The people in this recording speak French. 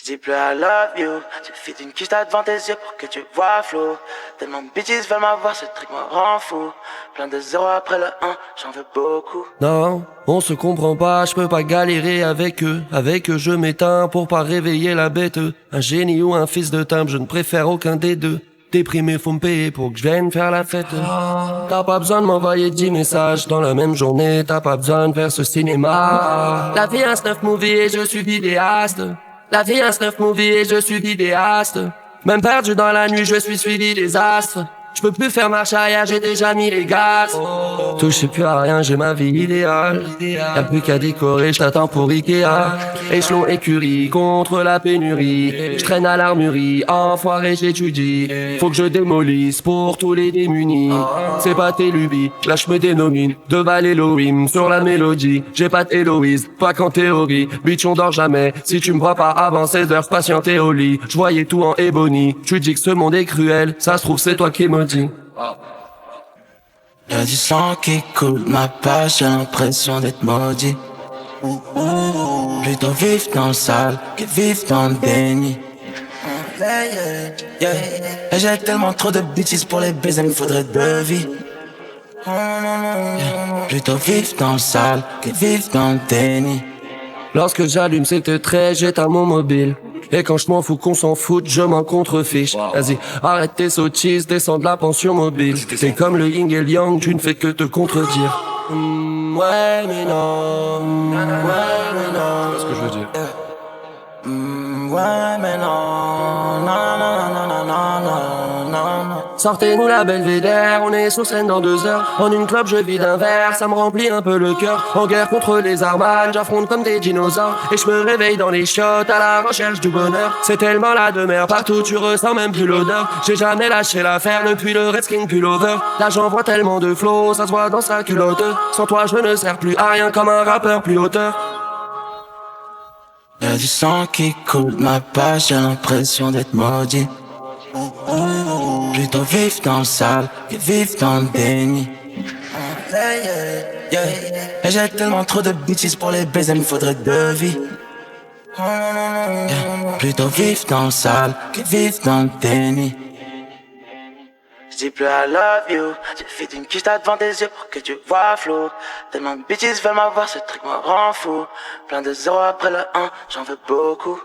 Je dis plus I love you. Suffit d'une quiche devant tes yeux pour que tu vois flou. Tellement de bitches veulent m'avoir, ce truc me rend fou. Plein de zéros après le 1, j'en veux beaucoup. Non, on se comprend pas, je peux pas galérer avec eux. Avec eux je m'éteins pour pas réveiller la bête. Un génie ou un fils de timbre, je ne préfère aucun des deux. Déprimé, faut me payer pour que je vienne faire la fête. T'as pas besoin de m'envoyer 10 messages dans la même journée. T'as pas besoin de faire ce cinéma. La vie un snuff movie et je suis vidéaste. La vie un snuff movie et je suis vidéaste. Même perdu dans la nuit, je suis suivi des astres. Je peux plus faire marche arrière, j'ai déjà mis les gaz. Touchez plus à rien, j'ai ma vie idéale. Y'a plus qu'à décorer, je t'attends pour Ikea. Échelon écurie, contre la pénurie. Je traîne à l'armurerie, enfoiré j'étudie. Faut que je démolisse pour tous les démunis. C'est pas tes lubies, là je me dénomine. Devant l'Elohim, sur la mélodie. J'ai pas d'Héloïse, pas qu'en théorie. Bitch on dort jamais, si tu me vois pas avant 16 heures, patienté au lit. Je voyais tout en ébony, tu dis que ce monde est cruel. Ça se trouve c'est toi qui me dis. Y'a du sang qui coule ma page, j'ai l'impression d'être maudit. Plutôt vivre dans le sale que vivre dans le déni. Et j'ai tellement trop de bitches pour les baiser, il me faudrait deux vies. Plutôt vivre dans le sale que vivre dans le déni. Lorsque j'allume cette trait, j'éteins mon mobile. Et quand je m'en fous qu'on s'en foute, je m'en contrefiche. Vas-y, arrête tes sottises, descends de la pension mobile. T'es comme le yin et le yang, tu ne fais que te contredire. Ouais mais non, ouais mais non. C'est ce que je veux dire. Ouais mais non, non, non, non, non, non, non, non. Sortez-nous la Belvédère, on est sur scène dans 2 heures. En une clope je vide un verre, ça me remplit un peu le cœur. En guerre contre les armanes, j'affronte comme des dinosaures. Et je me réveille dans les chiottes à la recherche du bonheur. C'est tellement la demeure, partout tu ressens même plus l'odeur. J'ai jamais lâché l'affaire depuis le Redskin pullover. Là j'envoie tellement de flow, ça se voit dans sa culotte. Sans toi je ne sers plus à rien comme un rappeur plus hauteur. Y'a du sang qui coule ma page, j'ai l'impression d'être maudit. Plutôt vivre dans le sale que vivre dans le déni. Et j'ai tellement trop de bitches pour les baiser, il me faudrait deux vies. Plutôt vivre dans le sale que vivre dans le déni. Je dis plus I love you. Suffit d'une quiche devant tes yeux pour que tu vois flou. Tellement de bitches veulent m'avoir, ce truc me rend fou. Plein de zéros après le 1, j'en veux beaucoup.